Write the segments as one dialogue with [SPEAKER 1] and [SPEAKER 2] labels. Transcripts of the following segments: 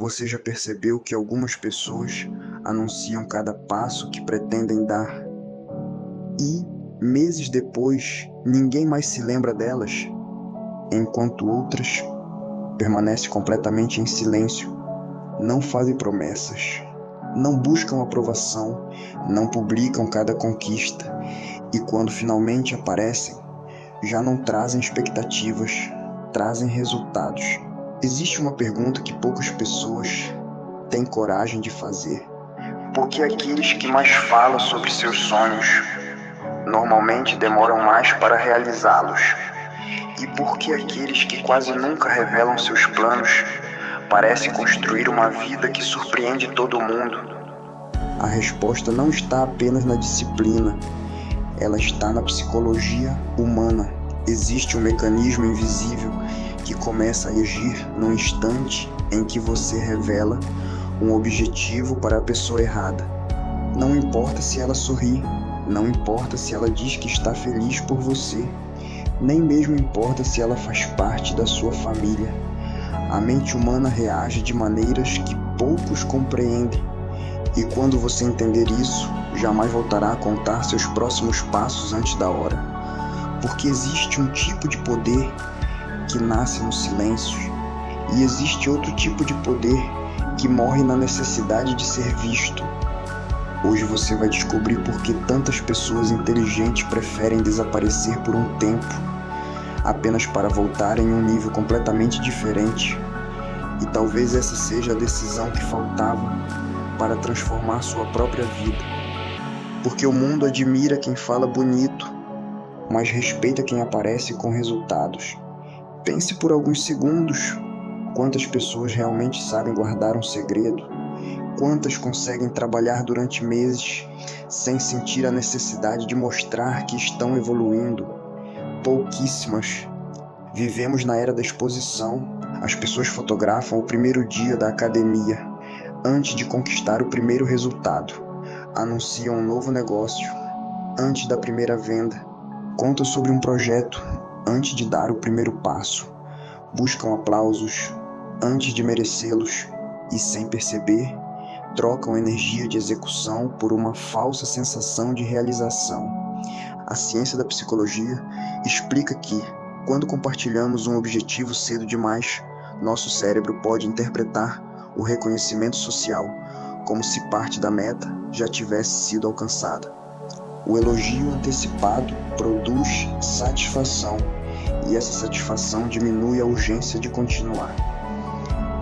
[SPEAKER 1] Você já percebeu que algumas pessoas anunciam cada passo que pretendem dar e, meses depois, ninguém mais se lembra delas, enquanto outras permanecem completamente em silêncio, não fazem promessas, não buscam aprovação, não publicam cada conquista e, quando finalmente aparecem, já não trazem expectativas, trazem resultados. Existe uma pergunta que poucas pessoas têm coragem de fazer. Por que aqueles que mais falam sobre seus sonhos normalmente demoram mais para realizá-los? E por que aqueles que quase nunca revelam seus planos parecem construir uma vida que surpreende todo mundo? A resposta não está apenas na disciplina, ela está na psicologia humana. Existe um mecanismo invisível que começa a agir no instante em que você revela um objetivo para a pessoa errada. Não importa se ela sorri, não importa se ela diz que está feliz por você, nem mesmo importa se ela faz parte da sua família. A mente humana reage de maneiras que poucos compreendem. E quando você entender isso, jamais voltará a contar seus próximos passos antes da hora. Porque existe um tipo de poder que nasce no silêncio, e existe outro tipo de poder que morre na necessidade de ser visto. Hoje você vai descobrir por que tantas pessoas inteligentes preferem desaparecer por um tempo, apenas para voltarem em um nível completamente diferente. E talvez essa seja a decisão que faltava para transformar sua própria vida. Porque o mundo admira quem fala bonito, mas respeita quem aparece com resultados. Pense por alguns segundos quantas pessoas realmente sabem guardar um segredo, quantas conseguem trabalhar durante meses sem sentir a necessidade de mostrar que estão evoluindo. Pouquíssimas. Vivemos na era da exposição. As pessoas fotografam o primeiro dia da academia antes de conquistar o primeiro resultado, anunciam um novo negócio antes da primeira venda, contam sobre um projeto antes de dar o primeiro passo, buscam aplausos antes de merecê-los e, sem perceber, trocam energia de execução por uma falsa sensação de realização. A ciência da psicologia explica que, quando compartilhamos um objetivo cedo demais, nosso cérebro pode interpretar o reconhecimento social como se parte da meta já tivesse sido alcançada. O elogio antecipado produz satisfação, e essa satisfação diminui a urgência de continuar.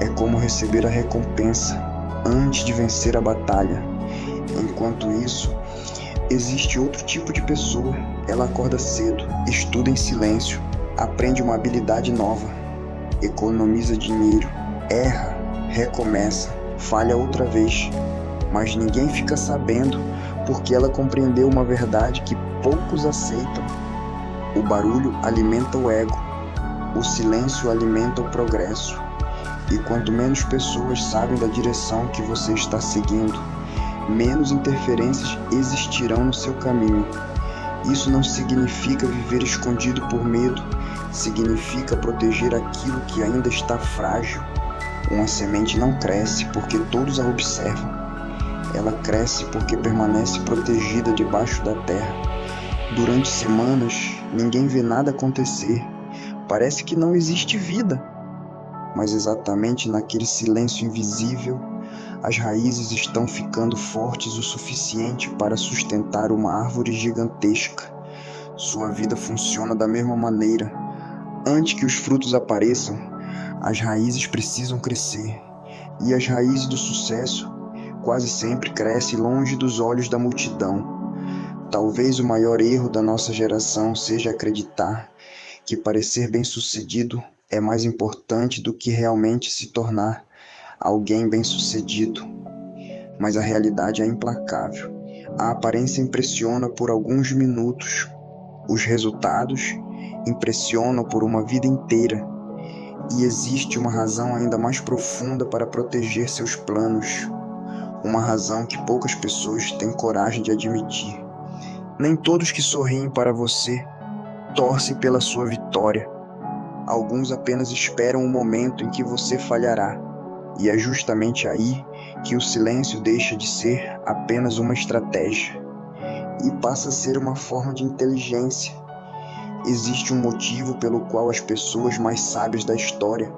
[SPEAKER 1] É como receber a recompensa antes de vencer a batalha. Enquanto isso, existe outro tipo de pessoa. Ela acorda cedo, estuda em silêncio, aprende uma habilidade nova, economiza dinheiro, erra, recomeça, falha outra vez, mas ninguém fica sabendo porque ela compreendeu uma verdade que poucos aceitam. O barulho alimenta o ego, o silêncio alimenta o progresso. E quanto menos pessoas sabem da direção que você está seguindo, menos interferências existirão no seu caminho. Isso não significa viver escondido por medo, significa proteger aquilo que ainda está frágil. Uma semente não cresce porque todos a observam. Ela cresce porque permanece protegida debaixo da terra. Durante semanas, ninguém vê nada acontecer. Parece que não existe vida. Mas exatamente naquele silêncio invisível, as raízes estão ficando fortes o suficiente para sustentar uma árvore gigantesca. Sua vida funciona da mesma maneira. Antes que os frutos apareçam, as raízes precisam crescer. E as raízes do sucesso quase sempre crescem longe dos olhos da multidão. Talvez o maior erro da nossa geração seja acreditar que parecer bem-sucedido é mais importante do que realmente se tornar alguém bem-sucedido. Mas a realidade é implacável. A aparência impressiona por alguns minutos. Os resultados impressionam por uma vida inteira. E existe uma razão ainda mais profunda para proteger seus planos. Uma razão que poucas pessoas têm coragem de admitir. Nem todos que sorriem para você torcem pela sua vitória. Alguns apenas esperam o momento em que você falhará. E é justamente aí que o silêncio deixa de ser apenas uma estratégia e passa a ser uma forma de inteligência. Existe um motivo pelo qual as pessoas mais sábias da história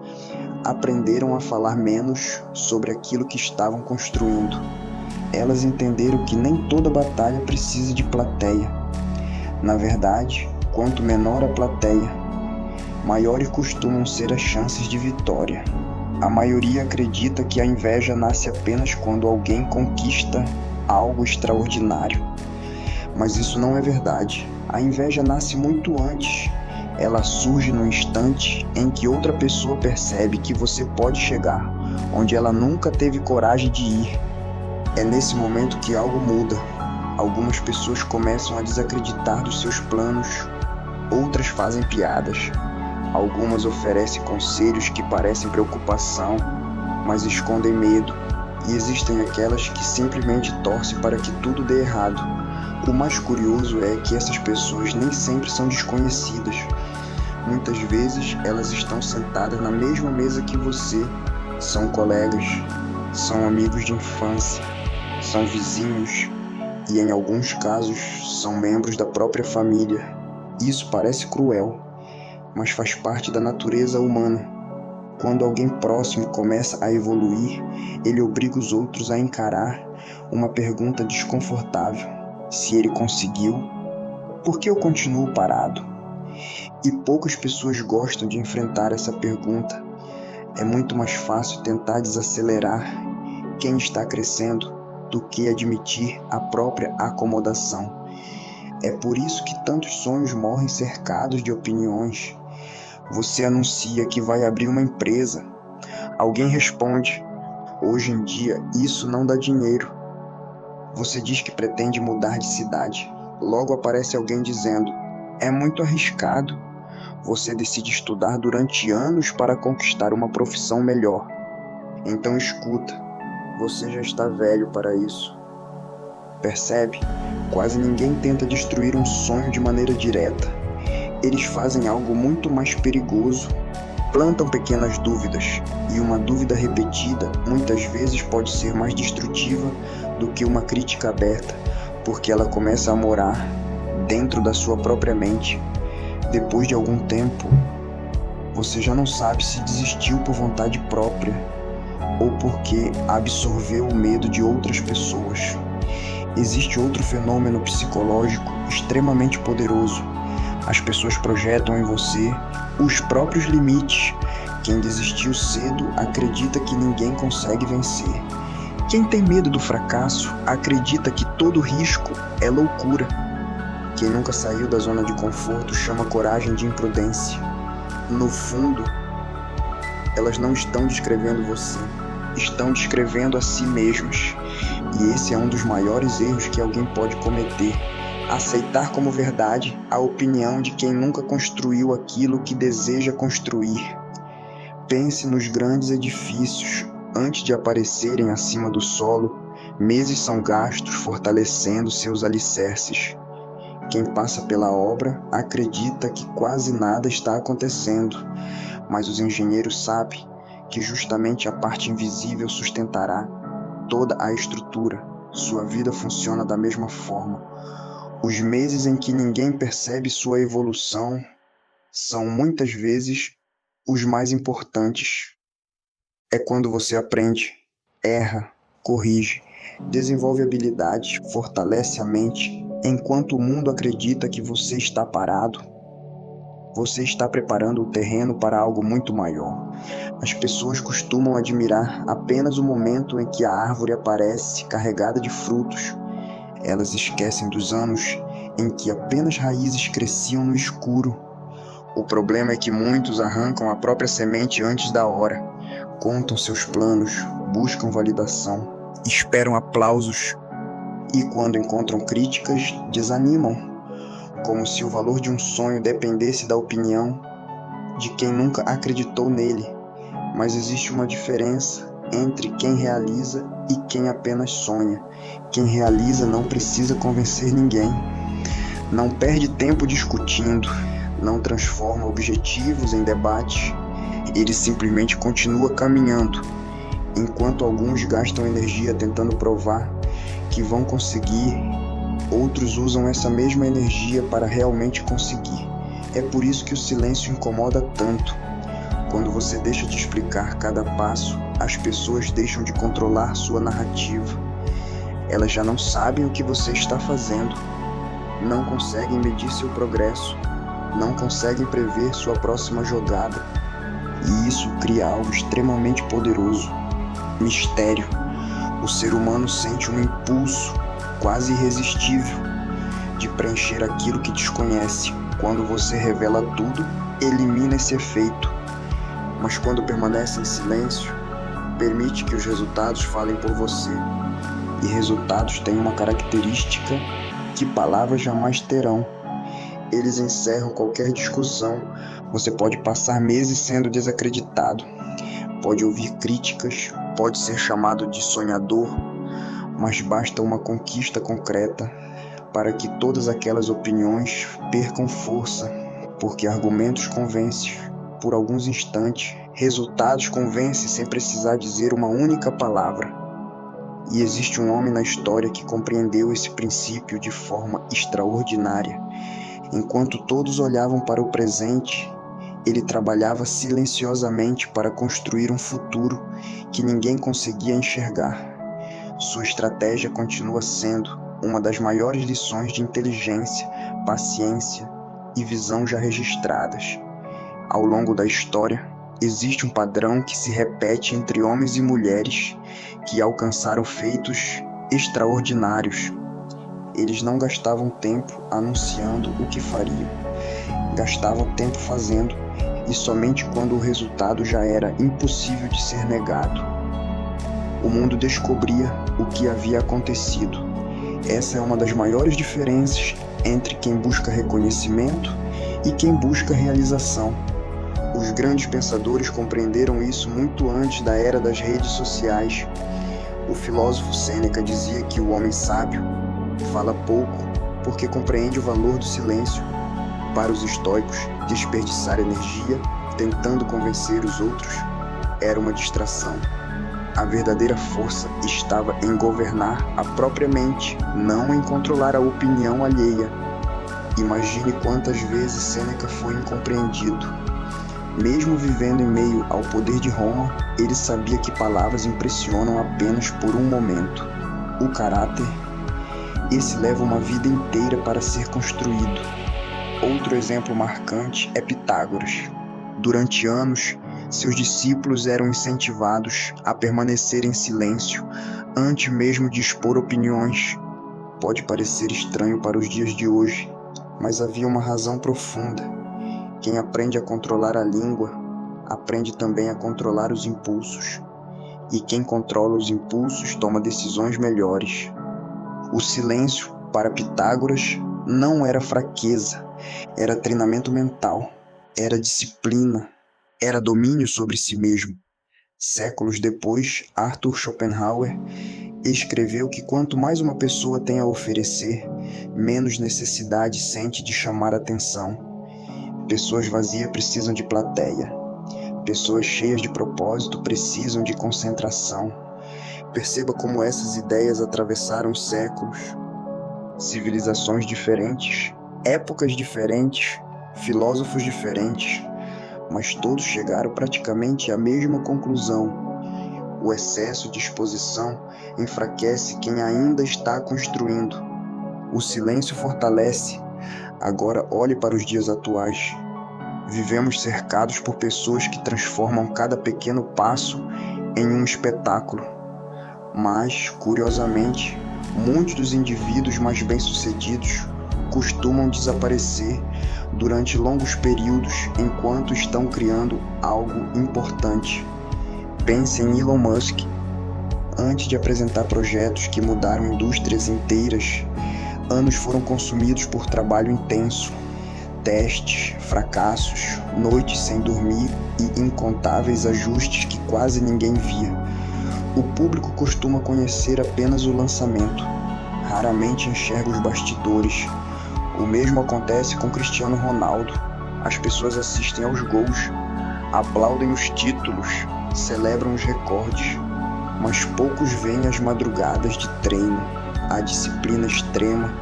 [SPEAKER 1] aprenderam a falar menos sobre aquilo que estavam construindo. Elas entenderam que nem toda batalha precisa de plateia. Na verdade, quanto menor a plateia, maiores costumam ser as chances de vitória. A maioria acredita que a inveja nasce apenas quando alguém conquista algo extraordinário. Mas isso não é verdade. A inveja nasce muito antes. Ela surge no instante em que outra pessoa percebe que você pode chegar onde ela nunca teve coragem de ir. É nesse momento que algo muda. Algumas pessoas começam a desacreditar dos seus planos, outras fazem piadas. Algumas oferecem conselhos que parecem preocupação, mas escondem medo. E existem aquelas que simplesmente torcem para que tudo dê errado. O mais curioso é que essas pessoas nem sempre são desconhecidas. Muitas vezes elas estão sentadas na mesma mesa que você. São colegas, são amigos de infância, são vizinhos e, em alguns casos, são membros da própria família. Isso parece cruel, mas faz parte da natureza humana. Quando alguém próximo começa a evoluir, ele obriga os outros a encarar uma pergunta desconfortável. Se ele conseguiu, por que eu continuo parado? E poucas pessoas gostam de enfrentar essa pergunta. É muito mais fácil tentar desacelerar quem está crescendo do que admitir a própria acomodação. É por isso que tantos sonhos morrem cercados de opiniões. Você anuncia que vai abrir uma empresa. Alguém responde: hoje em dia isso não dá dinheiro. Você diz que pretende mudar de cidade. Logo aparece alguém dizendo: é muito arriscado. Você decide estudar durante anos para conquistar uma profissão melhor. Então escuta, você já está velho para isso. Percebe? Quase ninguém tenta destruir um sonho de maneira direta. Eles fazem algo muito mais perigoso. Plantam pequenas dúvidas, e uma dúvida repetida muitas vezes pode ser mais destrutiva do que uma crítica aberta, porque ela começa a morar dentro da sua própria mente. Depois de algum tempo, você já não sabe se desistiu por vontade própria ou porque absorveu o medo de outras pessoas. Existe outro fenômeno psicológico extremamente poderoso. As pessoas projetam em você os próprios limites. Quem desistiu cedo acredita que ninguém consegue vencer. Quem tem medo do fracasso acredita que todo risco é loucura. Quem nunca saiu da zona de conforto chama coragem de imprudência. No fundo, elas não estão descrevendo você, estão descrevendo a si mesmas. E esse é um dos maiores erros que alguém pode cometer: aceitar como verdade a opinião de quem nunca construiu aquilo que deseja construir. Pense nos grandes edifícios. Antes de aparecerem acima do solo, meses são gastos fortalecendo seus alicerces. Quem passa pela obra acredita que quase nada está acontecendo, mas os engenheiros sabem que justamente a parte invisível sustentará toda a estrutura. Sua vida funciona da mesma forma. Os meses em que ninguém percebe sua evolução são muitas vezes os mais importantes. É quando você aprende, erra, corrige, desenvolve habilidades, fortalece a mente. Enquanto o mundo acredita que você está parado, você está preparando o terreno para algo muito maior. As pessoas costumam admirar apenas o momento em que a árvore aparece carregada de frutos. Elas esquecem dos anos em que apenas raízes cresciam no escuro. O problema é que muitos arrancam a própria semente antes da hora, contam seus planos, buscam validação, esperam aplausos e, quando encontram críticas, desanimam, como se o valor de um sonho dependesse da opinião de quem nunca acreditou nele. Mas existe uma diferença entre quem realiza e quem apenas sonha. Quem realiza não precisa convencer ninguém, não perde tempo discutindo, não transforma objetivos em debate. Ele simplesmente continua caminhando, Enquanto alguns gastam energia tentando provar que vão conseguir, outros usam essa mesma energia para realmente conseguir. É por isso que o silêncio incomoda tanto. Quando você deixa de explicar cada passo, as pessoas deixam de controlar sua narrativa. Elas já não sabem o que você está fazendo, não conseguem medir seu progresso, não conseguem prever sua próxima jogada. E isso cria algo extremamente poderoso: mistério. O ser humano sente um impulso quase irresistível de preencher aquilo que desconhece. Quando você revela tudo, elimina esse efeito. Mas quando permanece em silêncio, permite que os resultados falem por você. E resultados têm uma característica que palavras jamais terão. Eles encerram qualquer discussão. Você pode passar meses sendo desacreditado, pode ouvir críticas, pode ser chamado de sonhador, mas basta uma conquista concreta para que todas aquelas opiniões percam força, porque argumentos convencem por alguns instantes, resultados convencem sem precisar dizer uma única palavra. E existe um homem na história que compreendeu esse princípio de forma extraordinária. Enquanto todos olhavam para o presente, ele trabalhava silenciosamente para construir um futuro que ninguém conseguia enxergar. Sua estratégia continua sendo uma das maiores lições de inteligência, paciência e visão já registradas. Ao longo da história, existe um padrão que se repete entre homens e mulheres que alcançaram feitos extraordinários. Eles não gastavam tempo anunciando o que fariam, gastavam tempo fazendo, e somente quando o resultado já era impossível de ser negado, o mundo descobria o que havia acontecido. Essa é uma das maiores diferenças entre quem busca reconhecimento e quem busca realização. Os grandes pensadores compreenderam isso muito antes da era das redes sociais. O filósofo Sêneca dizia que o homem sábio fala pouco porque compreende o valor do silêncio. Para os estoicos, desperdiçar energia tentando convencer os outros era uma distração. A verdadeira força estava em governar a própria mente, não em controlar a opinião alheia. Imagine quantas vezes Sêneca foi incompreendido. Mesmo vivendo em meio ao poder de Roma, ele sabia que palavras impressionam apenas por um momento. O caráter, esse leva uma vida inteira para ser construído. Outro exemplo marcante é Pitágoras. Durante anos, seus discípulos eram incentivados a permanecer em silêncio antes mesmo de expor opiniões. Pode parecer estranho para os dias de hoje, mas havia uma razão profunda. Quem aprende a controlar a língua, aprende também a controlar os impulsos. E quem controla os impulsos toma decisões melhores. O silêncio, para Pitágoras, não era fraqueza, era treinamento mental, era disciplina, era domínio sobre si mesmo. Séculos depois, Arthur Schopenhauer escreveu que quanto mais uma pessoa tem a oferecer, menos necessidade sente de chamar atenção. Pessoas vazias precisam de plateia. Pessoas cheias de propósito precisam de concentração. Perceba como essas ideias atravessaram séculos, civilizações diferentes, épocas diferentes, filósofos diferentes, mas todos chegaram praticamente à mesma conclusão. O excesso de exposição enfraquece quem ainda está construindo. O silêncio fortalece. Agora olhe para os dias atuais. Vivemos cercados por pessoas que transformam cada pequeno passo em um espetáculo. Mas, curiosamente, muitos dos indivíduos mais bem-sucedidos costumam desaparecer durante longos períodos enquanto estão criando algo importante. Pense em Elon Musk. Antes de apresentar projetos que mudaram indústrias inteiras, anos foram consumidos por trabalho intenso, testes, fracassos, noites sem dormir e incontáveis ajustes que quase ninguém via. O público costuma conhecer apenas o lançamento, raramente enxerga os bastidores. O mesmo acontece com Cristiano Ronaldo. As pessoas assistem aos gols, aplaudem os títulos, celebram os recordes, mas poucos veem as madrugadas de treino, a disciplina extrema,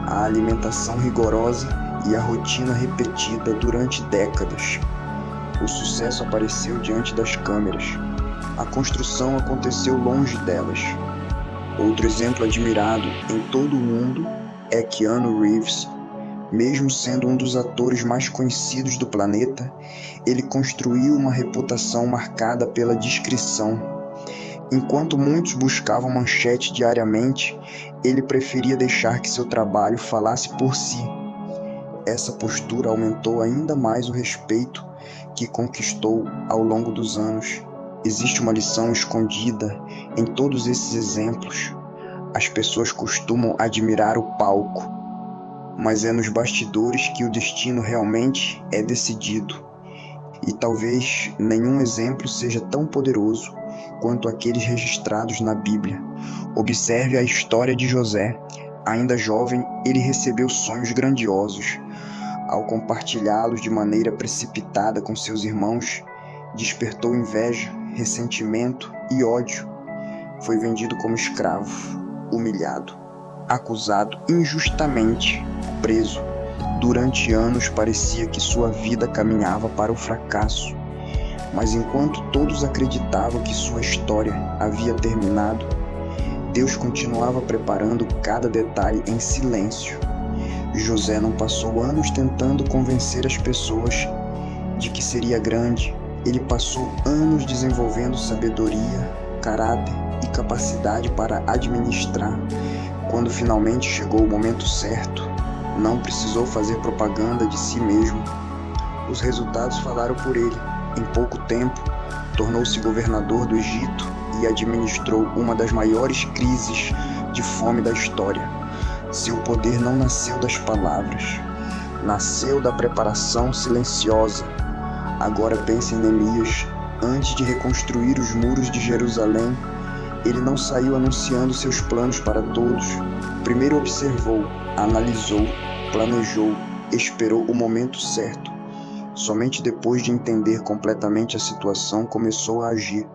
[SPEAKER 1] a alimentação rigorosa e a rotina repetida durante décadas. O sucesso apareceu diante das câmeras. A construção aconteceu longe delas. Outro exemplo admirado em todo o mundo é Keanu Reeves. Mesmo sendo um dos atores mais conhecidos do planeta, ele construiu uma reputação marcada pela discrição. Enquanto muitos buscavam manchete diariamente, ele preferia deixar que seu trabalho falasse por si. Essa postura aumentou ainda mais o respeito que conquistou ao longo dos anos. Existe uma lição escondida em todos esses exemplos. As pessoas costumam admirar o palco, mas é nos bastidores que o destino realmente é decidido. E talvez nenhum exemplo seja tão poderoso quanto aqueles registrados na Bíblia. Observe a história de José. Ainda jovem, ele recebeu sonhos grandiosos. Ao compartilhá-los de maneira precipitada com seus irmãos, despertou inveja, ressentimento e ódio. Foi vendido como escravo, humilhado, acusado injustamente, preso. Durante anos parecia que sua vida caminhava para o fracasso. Mas enquanto todos acreditavam que sua história havia terminado, Deus continuava preparando cada detalhe em silêncio. José não passou anos tentando convencer as pessoas de que seria grande. Ele passou anos desenvolvendo sabedoria, caráter e capacidade para administrar. Quando finalmente chegou o momento certo, não precisou fazer propaganda de si mesmo. Os resultados falaram por ele. Em pouco tempo, tornou-se governador do Egito e administrou uma das maiores crises de fome da história. Seu poder não nasceu das palavras, nasceu da preparação silenciosa. Agora pense em Neemias. Antes de reconstruir os muros de Jerusalém, ele não saiu anunciando seus planos para todos. Primeiro observou, analisou, planejou, esperou o momento certo. Somente depois de entender completamente a situação, começou a agir.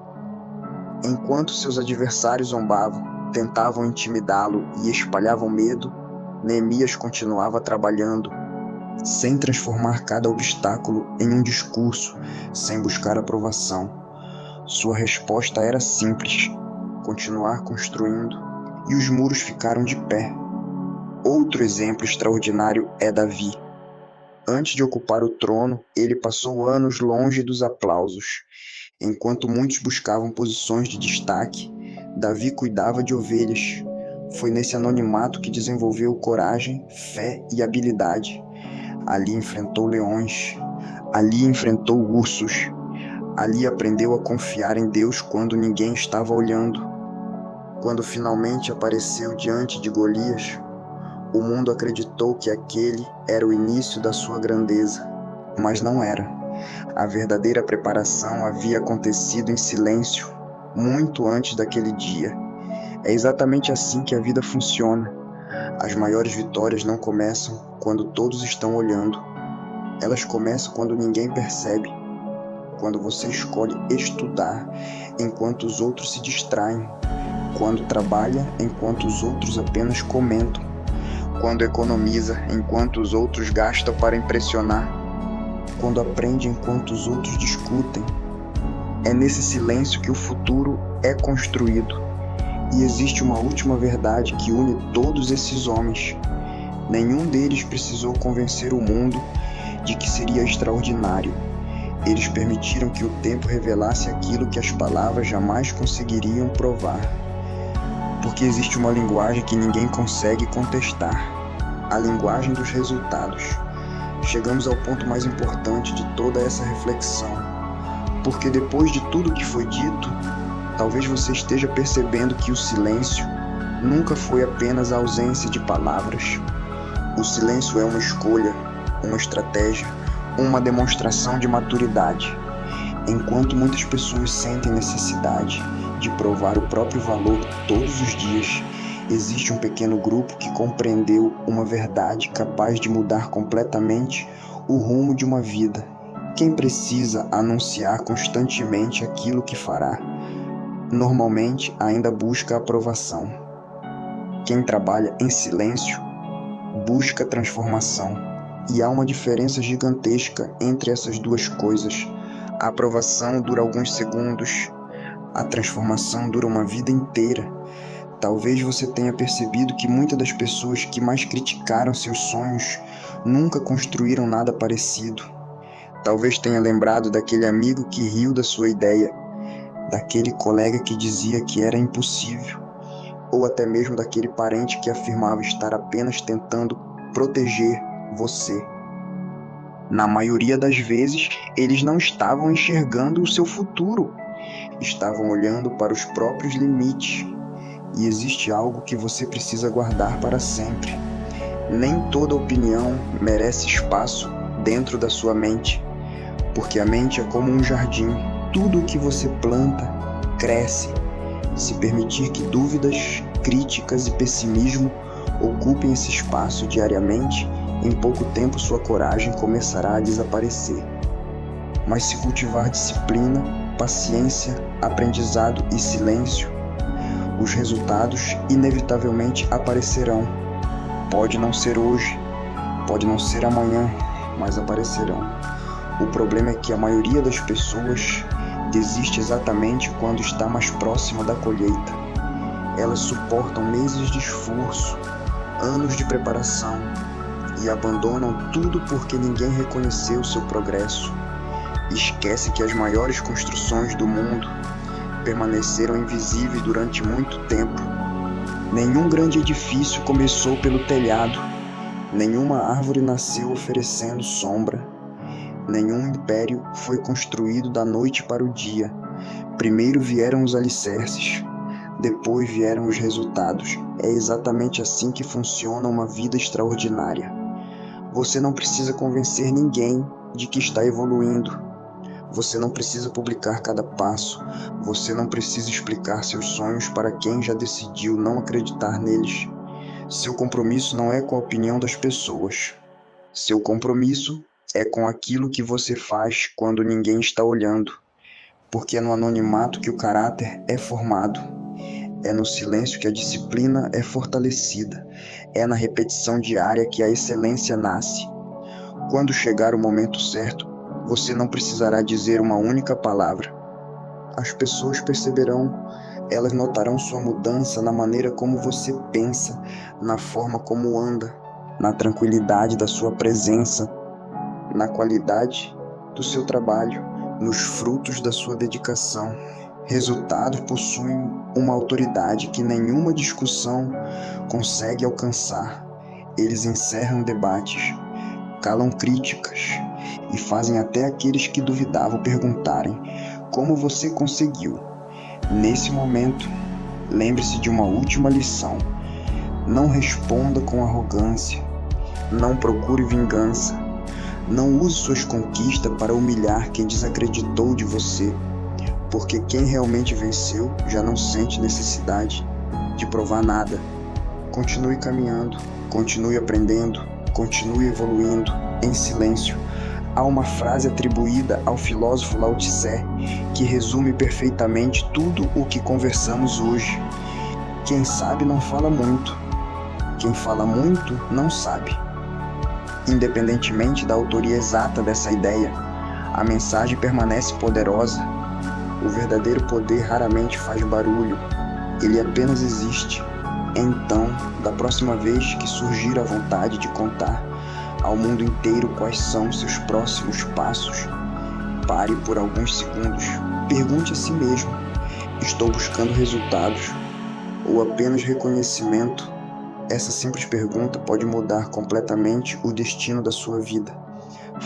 [SPEAKER 1] Enquanto seus adversários zombavam, tentavam intimidá-lo e espalhavam medo, Neemias continuava trabalhando, sem transformar cada obstáculo em um discurso, sem buscar aprovação. Sua resposta era simples: continuar construindo, e os muros ficaram de pé. Outro exemplo extraordinário é Davi. Antes de ocupar o trono, ele passou anos longe dos aplausos. Enquanto muitos buscavam posições de destaque, Davi cuidava de ovelhas. Foi nesse anonimato que desenvolveu coragem, fé e habilidade. Ali enfrentou leões, ali enfrentou ursos, ali aprendeu a confiar em Deus quando ninguém estava olhando. Quando finalmente apareceu diante de Golias, o mundo acreditou que aquele era o início da sua grandeza, mas não era. A verdadeira preparação havia acontecido em silêncio, muito antes daquele dia. É exatamente assim que a vida funciona. As maiores vitórias não começam quando todos estão olhando. Elas começam quando ninguém percebe. Quando você escolhe estudar enquanto os outros se distraem. Quando trabalha enquanto os outros apenas comentam. Quando economiza enquanto os outros gastam para impressionar. Quando aprende enquanto os outros discutem. É nesse silêncio que o futuro é construído. E existe uma última verdade que une todos esses homens. Nenhum deles precisou convencer o mundo de que seria extraordinário. Eles permitiram que o tempo revelasse aquilo que as palavras jamais conseguiriam provar. Porque existe uma linguagem que ninguém consegue contestar. A linguagem dos resultados. Chegamos ao ponto mais importante de toda essa reflexão. Porque depois de tudo que foi dito, talvez você esteja percebendo que o silêncio nunca foi apenas a ausência de palavras. O silêncio é uma escolha, uma estratégia, uma demonstração de maturidade. Enquanto muitas pessoas sentem necessidade de provar o próprio valor todos os dias, existe um pequeno grupo que compreendeu uma verdade capaz de mudar completamente o rumo de uma vida. Quem precisa anunciar constantemente aquilo que fará? normalmente ainda busca a aprovação. Quem trabalha em silêncio busca transformação. E há uma diferença gigantesca entre essas duas coisas. A aprovação dura alguns segundos, a transformação dura uma vida inteira. Talvez você tenha percebido que muitas das pessoas que mais criticaram seus sonhos nunca construíram nada parecido. Talvez tenha lembrado daquele amigo que riu da sua ideia, daquele colega que dizia que era impossível, ou até mesmo daquele parente que afirmava estar apenas tentando proteger você. Na maioria das vezes, eles não estavam enxergando o seu futuro, estavam olhando para os próprios limites. E existe algo que você precisa guardar para sempre. Nem toda opinião merece espaço dentro da sua mente, porque a mente é como um jardim. Tudo o que você planta cresce. Se permitir que dúvidas, críticas e pessimismo ocupem esse espaço diariamente, em pouco tempo sua coragem começará a desaparecer. Mas se cultivar disciplina, paciência, aprendizado e silêncio, os resultados inevitavelmente aparecerão. Pode não ser hoje, pode não ser amanhã, mas aparecerão. O problema é que a maioria das pessoas desiste exatamente quando está mais próxima da colheita. Elas suportam meses de esforço, anos de preparação e abandonam tudo porque ninguém reconheceu seu progresso. Esquece que as maiores construções do mundo permaneceram invisíveis durante muito tempo. Nenhum grande edifício começou pelo telhado, nenhuma árvore nasceu oferecendo sombra, nenhum império foi construído da noite para o dia. Primeiro vieram os alicerces, depois vieram os resultados. É exatamente assim que funciona uma vida extraordinária. Você não precisa convencer ninguém de que está evoluindo. Você não precisa publicar cada passo. Você não precisa explicar seus sonhos para quem já decidiu não acreditar neles. Seu compromisso não é com a opinião das pessoas. Seu compromisso é com aquilo que você faz quando ninguém está olhando. Porque é no anonimato que o caráter é formado. É no silêncio que a disciplina é fortalecida. É na repetição diária que a excelência nasce. Quando chegar o momento certo, você não precisará dizer uma única palavra. As pessoas perceberão, elas notarão sua mudança na maneira como você pensa, na forma como anda, na tranquilidade da sua presença, na qualidade do seu trabalho, nos frutos da sua dedicação. Resultados possuem uma autoridade que nenhuma discussão consegue alcançar. Eles encerram debates, calam críticas e fazem até aqueles que duvidavam perguntarem: como você conseguiu? Nesse momento, lembre-se de uma última lição. Não responda com arrogância. Não procure vingança. Não use suas conquistas para humilhar quem desacreditou de você, porque quem realmente venceu já não sente necessidade de provar nada. Continue caminhando, continue aprendendo, continue evoluindo em silêncio. Há uma frase atribuída ao filósofo Lao Tse que resume perfeitamente tudo o que conversamos hoje. Quem sabe não fala muito. Quem fala muito não sabe. Independentemente da autoria exata dessa ideia, a mensagem permanece poderosa. O verdadeiro poder raramente faz barulho, ele apenas existe. Então, da próxima vez que surgir a vontade de contar ao mundo inteiro quais são seus próximos passos, pare por alguns segundos, pergunte a si mesmo: estou buscando resultados ou apenas reconhecimento? Essa simples pergunta pode mudar completamente o destino da sua vida.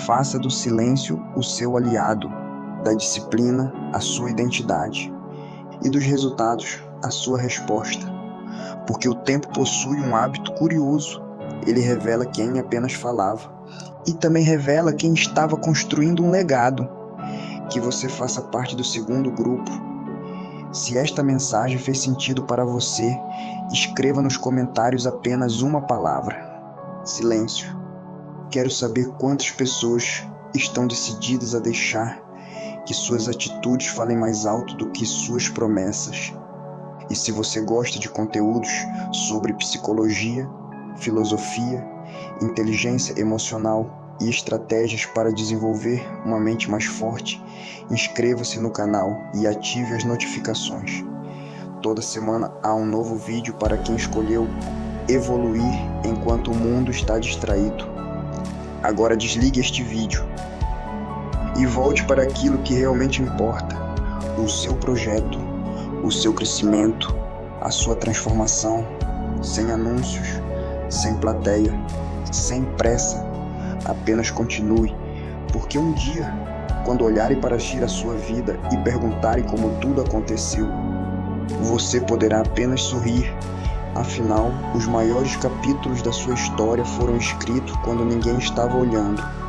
[SPEAKER 1] Faça do silêncio o seu aliado, da disciplina a sua identidade e dos resultados a sua resposta. Porque o tempo possui um hábito curioso. Ele revela quem apenas falava e também revela quem estava construindo um legado. Que você faça parte do segundo grupo. Se esta mensagem fez sentido para você, escreva nos comentários apenas uma palavra: silêncio. Quero saber quantas pessoas estão decididas a deixar que suas atitudes falem mais alto do que suas promessas. E se você gosta de conteúdos sobre psicologia, filosofia, inteligência emocional e estratégias para desenvolver uma mente mais forte, inscreva-se no canal e ative as notificações. Toda semana há um novo vídeo para quem escolheu evoluir enquanto o mundo está distraído. Agora desligue este vídeo e volte para aquilo que realmente importa: o seu projeto, o seu crescimento, a sua transformação, sem anúncios, sem plateia, sem pressa. Apenas continue, porque um dia, quando olharem para a sua vida e perguntarem como tudo aconteceu, você poderá apenas sorrir. Afinal, os maiores capítulos da sua história foram escritos quando ninguém estava olhando.